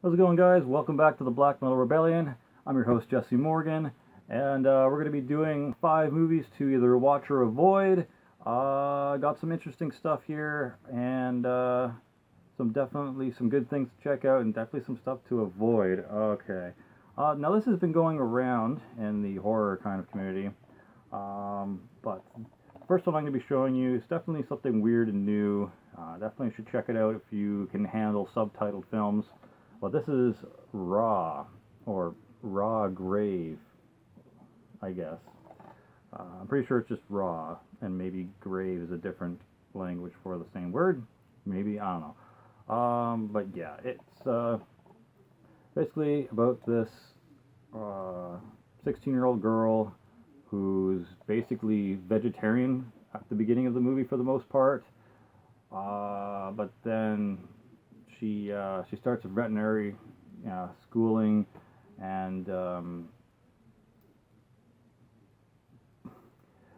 How's it going, guys? Welcome back to the Black Metal Rebellion. I'm your host, Jesse Morgan, and we're going to be doing 5 movies to either watch or avoid. Got some interesting stuff here, and definitely some good things to check out, and definitely some stuff to avoid. Okay. Now, this has been going around in the horror kind of community, but first one I'm going to be showing you is definitely something weird and new. Definitely should check it out if you can handle subtitled films. Well, this is Raw, or Raw Grave, I guess. I'm pretty sure it's just Raw, and maybe Grave is a different language for the same word. Maybe, I don't know. But yeah, it's basically about this 16-year-old girl who's basically vegetarian at the beginning of the movie for the most part. But then she starts a veterinary schooling, and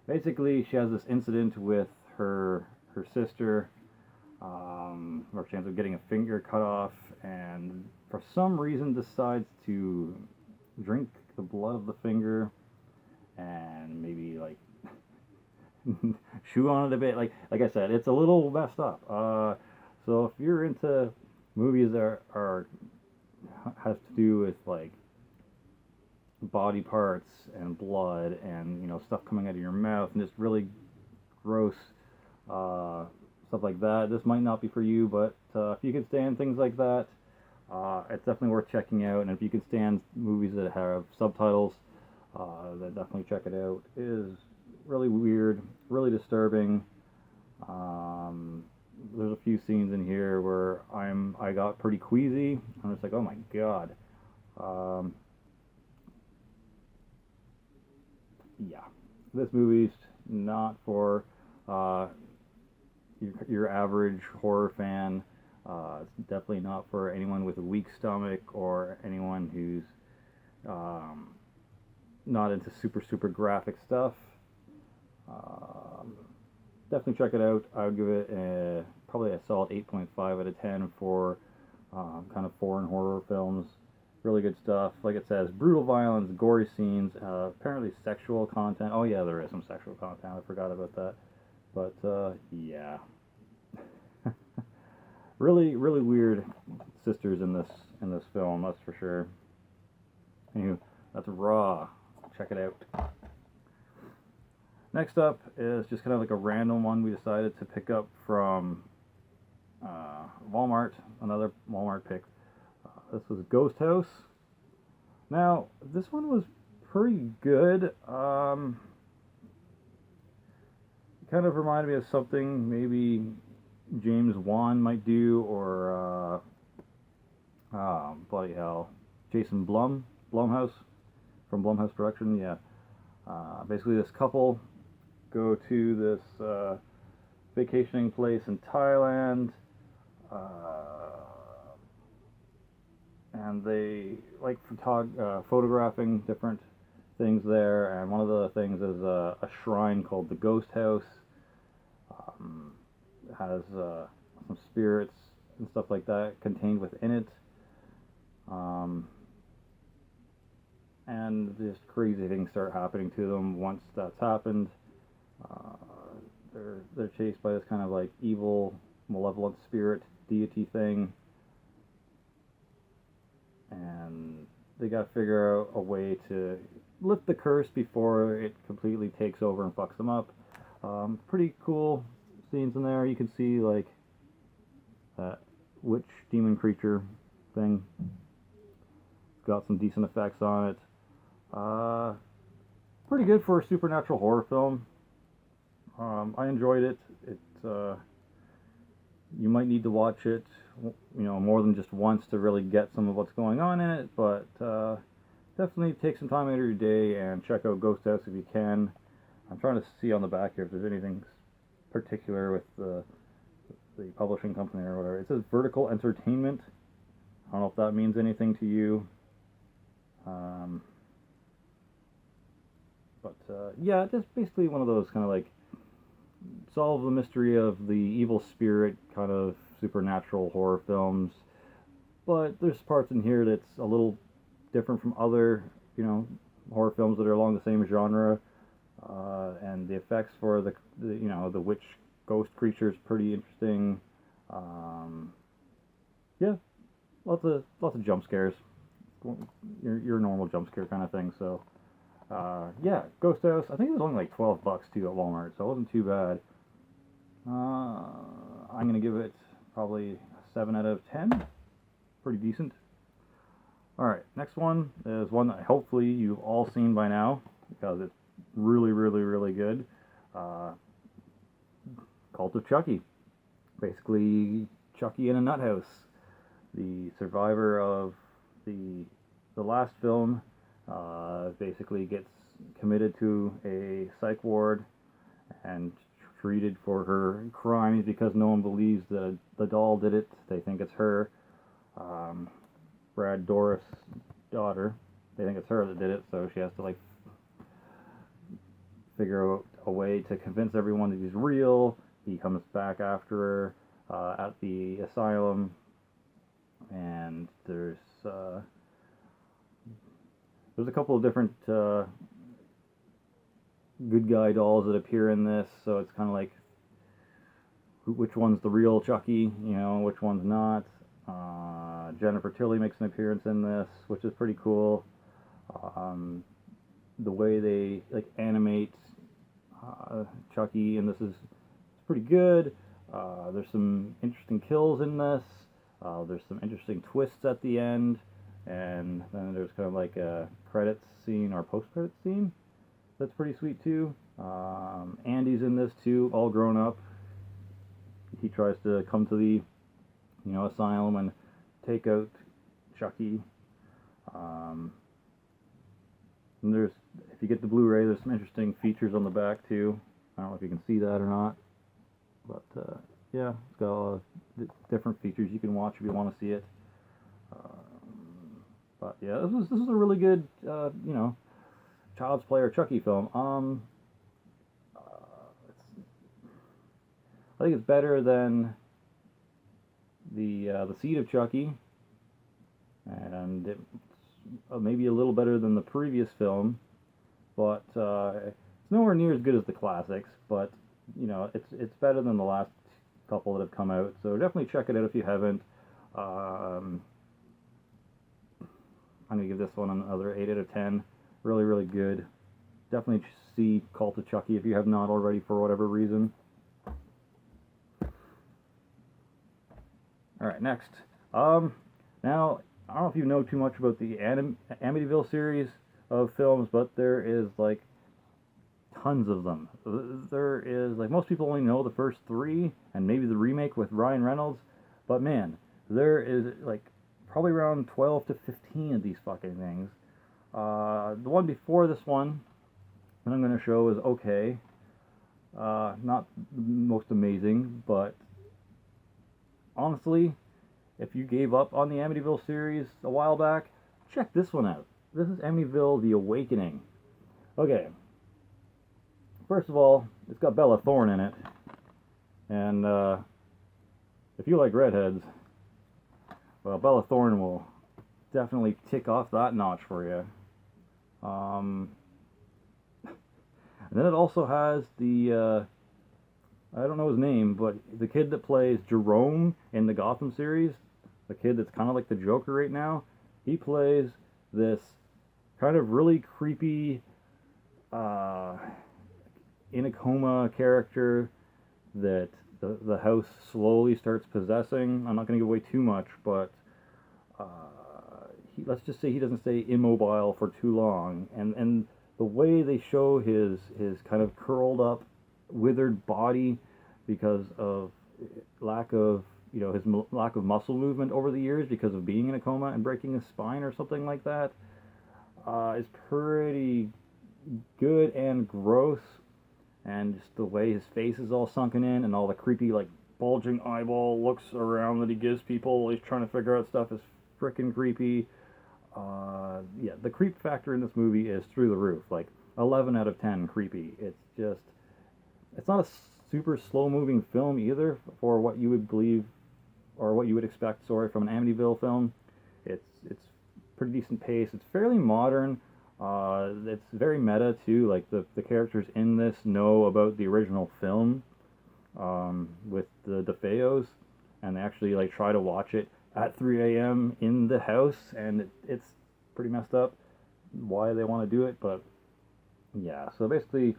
basically she has this incident with her sister, where she ends up getting a finger cut off, and for some reason decides to drink the blood of the finger and maybe like chew on it a bit. Like I said, it's a little messed up. So if you're into movies that are has to do with like body parts and blood and stuff coming out of your mouth and just really gross stuff like that, this might not be for you. But if you can stand things like that, it's definitely worth checking out. And if you can stand movies that have subtitles, then definitely check it out. It is really weird, really disturbing. There's a few scenes in here where I got pretty queasy. I'm just like, oh my god. Yeah, this movie's not for your average horror fan. It's definitely not for anyone with a weak stomach or anyone who's not into super graphic stuff. Um, Definitely check it out. I would give it probably a solid 8.5 out of 10 for kind of foreign horror films. Really good stuff. Like it says, brutal violence, gory scenes, apparently sexual content. Oh yeah, there is some sexual content. I forgot about that. But yeah, really weird sisters in this film. That's for sure. Anywho, that's Raw. Check it out. Next up is just kind of like a random one we decided to pick up from Walmart, another Walmart pick. This was Ghost House. Now, this one was pretty good. Kind of reminded me of something maybe James Wan might do, or bloody hell, Jason Blumhouse from Blumhouse Production. Yeah, basically this couple go to this vacationing place in Thailand, and they like photographing different things there. And one of the things is a shrine called the Ghost House. It has some spirits and stuff like that contained within it. And just crazy things start happening to them once that's happened. Uh, they're chased by this kind of like evil, malevolent spirit deity thing, and they got to figure out a way to lift the curse before it completely takes over and fucks them up. Pretty cool scenes in there. You can see like that witch demon creature thing. Got some decent effects on it. Pretty good for a supernatural horror film. I enjoyed it. You might need to watch it, more than just once to really get some of what's going on in it. But definitely take some time out of your day and check out Ghost House if you can. I'm trying to see on the back here if there's anything particular with the publishing company or whatever. It says Vertical Entertainment. I don't know if that means anything to you. But yeah, just basically one of those kind of like solve the mystery of the evil spirit kind of supernatural horror films. but there's parts in here that's a little different from other, horror films that are along the same genre. And the effects for the witch ghost creature is pretty interesting. Yeah, lots of jump scares. Your normal jump scare kind of thing. So yeah, Ghost House. I think it was only like $12 too at Walmart, so it wasn't too bad. I'm gonna give it probably a 7 out of 10. Pretty decent. All right, next one is one that hopefully you've all seen by now because it's really, really, really good. Cult of Chucky. Basically, Chucky in a nut house. The survivor of the last film basically gets committed to a psych ward and treated for her crimes because no one believes that the doll did it. They think it's her. Brad Dourif's daughter. They think it's her that did it, so she has to figure out a way to convince everyone that he's real. He comes back after her at the asylum, and there's a couple of different good guy dolls that appear in this, so it's kind of like which one's the real Chucky, which one's not. Jennifer Tilly makes an appearance in this, which is pretty cool. The way they animate Chucky, and this is pretty good. There's some interesting kills in this. There's some interesting twists at the end, and then there's kind of like a credits scene or post-credits scene. That's pretty sweet too. Andy's in this too, all grown up. He tries to come to the asylum and take out Chucky. And there's, if you get the Blu-ray, there's some interesting features on the back too. I don't know if you can see that or not, but yeah, it's got a lot of different features you can watch if you want to see it. But yeah, this is a really good, Child's Play or Chucky film. I think it's better than the Seed of Chucky, and it's maybe a little better than the previous film, but it's nowhere near as good as the classics. But it's better than the last couple that have come out. So definitely check it out if you haven't. I'm gonna give this one another 8 out of 10. Really, really good. Definitely see Cult of Chucky if you have not already for whatever reason. Alright, next. Now, I don't know if you know too much about the Amityville series of films, but there is, tons of them. There is, most people only know the first 3, and maybe the remake with Ryan Reynolds, but man, there is, probably around 12 to 15 of these fucking things. The one before this one that I'm going to show is okay. Not the most amazing, but honestly, if you gave up on the Amityville series a while back, check this one out. This is Amityville: The Awakening. Okay. First of all, it's got Bella Thorne in it. And if you like redheads, well, Bella Thorne will definitely tick off that notch for you. And then it also has the I don't know his name, but the kid that plays Jerome in the Gotham series, the kid that's kind of like the Joker right now, he plays this kind of really creepy, in a coma character that the house slowly starts possessing. I'm not going to give away too much, but let's just say he doesn't stay immobile for too long, and the way they show his kind of curled up, withered body because of lack of his lack of muscle movement over the years because of being in a coma and breaking his spine or something like that, is pretty good and gross. And just the way his face is all sunken in and all the creepy bulging eyeball looks around that he gives people while he's trying to figure out stuff is freaking creepy. Yeah, the creep factor in this movie is through the roof. 11 out of 10 creepy. It's not a super slow moving film either for what you would believe or what you would expect, sorry, from an Amityville film. It's pretty decent pace. It's fairly modern. It's very meta too. Like the characters in this know about the original film, with the DeFeos, and they actually like try to watch it at 3 a.m. in the house, and it's pretty messed up why they want to do it, but yeah. So basically,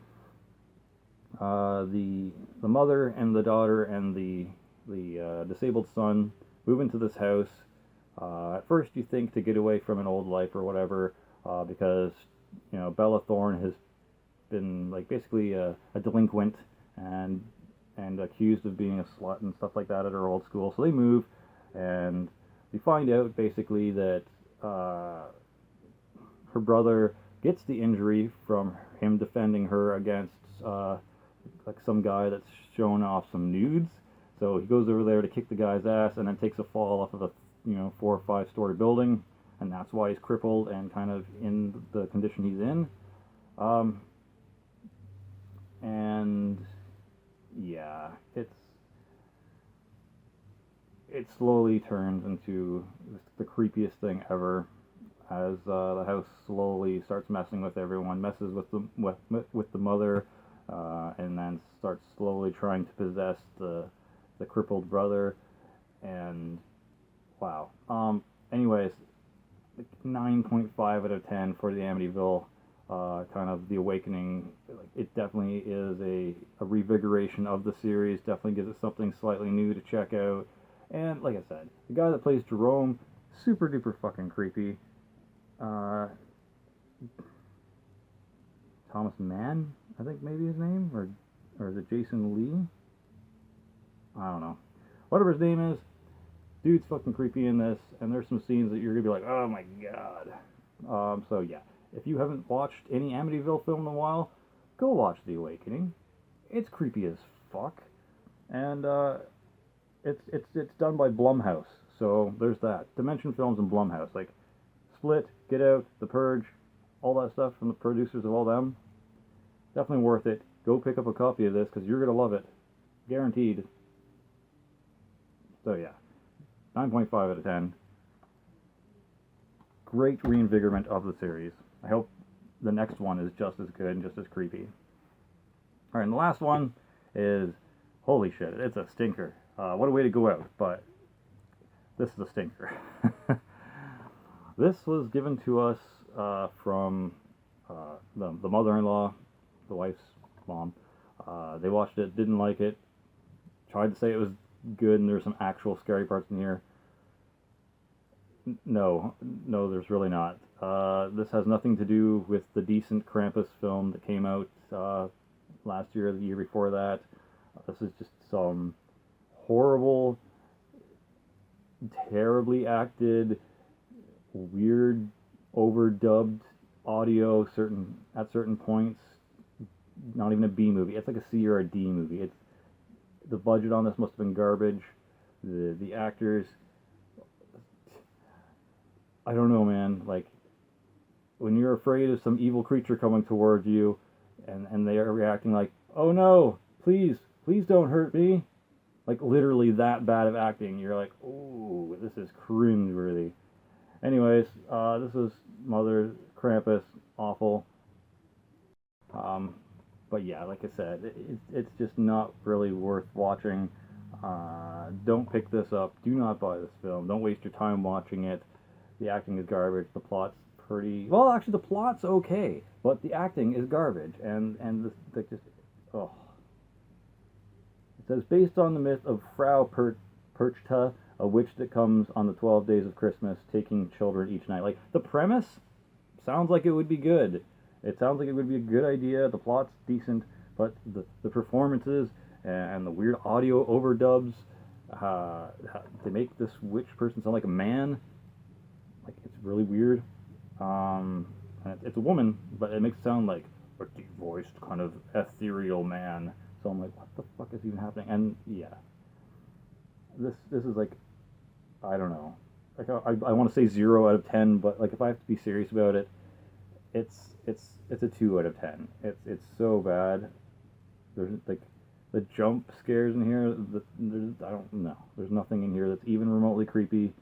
the mother and the daughter and the disabled son move into this house. At first, you think to get away from an old life or whatever, because Bella Thorne has been like basically a delinquent and accused of being a slut and stuff like that at her old school. So they move, and you find out basically that her brother gets the injury from him defending her against like some guy that's showing off some nudes. So he goes over there to kick the guy's ass, and then takes a fall off of a 4 or 5 story building, and that's why he's crippled and kind of in the condition he's in. And yeah, it slowly turns into the creepiest thing ever, as the house slowly starts messing with everyone, messes with the mother, and then starts slowly trying to possess the crippled brother. And wow. Anyways, 9.5 out of 10 for the Amityville. Kind of the awakening. Like, it definitely is a revigoration of the series. Definitely gives it something slightly new to check out. And like I said, the guy that plays Jerome, super duper fucking creepy. Thomas Mann, I think maybe his name, or is it Jason Lee? I don't know. Whatever his name is, dude's fucking creepy in this, and there's some scenes that you're gonna be like, oh my god. So yeah, if you haven't watched any Amityville film in a while, go watch The Awakening. It's creepy as fuck, and it's done by Blumhouse, so there's that. Dimension Films and Blumhouse, like Split, Get Out, The Purge, all that stuff from the producers of all them. Definitely worth it. Go pick up a copy of this, because you're gonna love it, guaranteed. So yeah, 9.5 out of 10. Great reinvigorament of the series. I hope the next one is just as good and just as creepy. Alright, and the last one is, holy shit, it's a stinker. What a way to go out, but this is a stinker. This was given to us from the mother-in-law, the wife's mom. They watched it, didn't like it, tried to say it was good, and there's some actual scary parts in here. No, there's really not. This has nothing to do with the decent Krampus film that came out last year or the year before that. This is just some horrible, terribly acted, weird, overdubbed audio at certain points. Not even a B movie. It's like a C or a D movie. The budget on this must have been garbage. The actors, I don't know, man. Like, when you're afraid of some evil creature coming towards you, and they are reacting like, oh no, please don't hurt me. Like, literally that bad of acting. You're like, ooh, this is cringeworthy. Anyways, this is Mother Krampus, awful. But yeah, like I said, it's just not really worth watching. Don't pick this up. Do not buy this film. Don't waste your time watching it. The acting is garbage. The plot's pretty... Well, actually, the plot's okay, but the acting is garbage. And the just... Oh. It says, based on the myth of Frau Perchta, a witch that comes on the 12 days of Christmas, taking children each night. Like, the premise sounds like it would be good. It sounds like it would be a good idea. The plot's decent, but the performances and the weird audio overdubs, they make this witch person sound like a man. Like, it's really weird. It's a woman, but it makes it sound like a deep-voiced, kind of ethereal man. So I'm like, what the fuck is even happening? And yeah, this is like, I don't know. Like, I want to say 0 out of 10, but like, if I have to be serious about it, it's a 2 out of 10. It's so bad. There's like, The jump scares in here, I don't know. There's nothing in here that's even remotely creepy.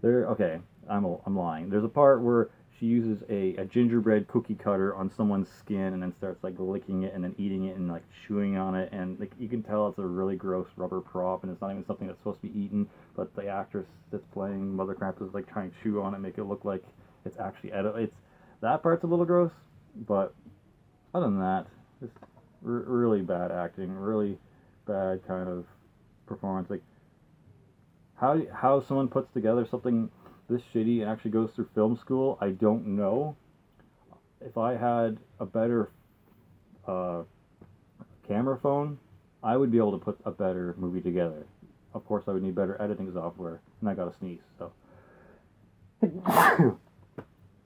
Okay, I'm lying. There's a part where she uses a gingerbread cookie cutter on someone's skin and then starts like licking it and then eating it and like chewing on it, and like you can tell it's a really gross rubber prop and it's not even something that's supposed to be eaten, but the actress that's playing Mother Krampus is like trying to chew on it, make it look like it's actually edible. That part's a little gross, but other than that, it's really bad acting, really bad kind of performance. Like how someone puts together something this shitty and actually goes through film school, I don't know. If I had a better camera phone, I would be able to put a better movie together. Of course, I would need better editing software, and I got a sneeze, so.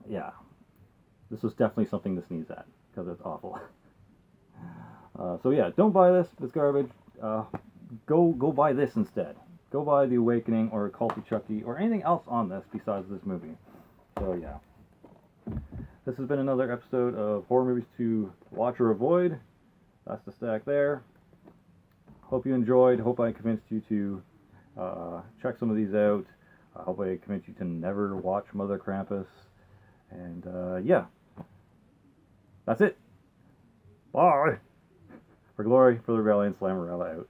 Yeah. This was definitely something to sneeze at, because it's awful. So yeah, don't buy this. It's garbage. Go buy this instead. Go buy The Awakening or Culty Chucky or anything else on this besides this movie. So yeah. This has been another episode of Horror Movies to Watch or Avoid. That's the stack there. Hope you enjoyed. Hope I convinced you to check some of these out. I hope I convinced you to never watch Mother Krampus. And yeah. That's it. Bye. For glory, for the rebellion, Slammerella out.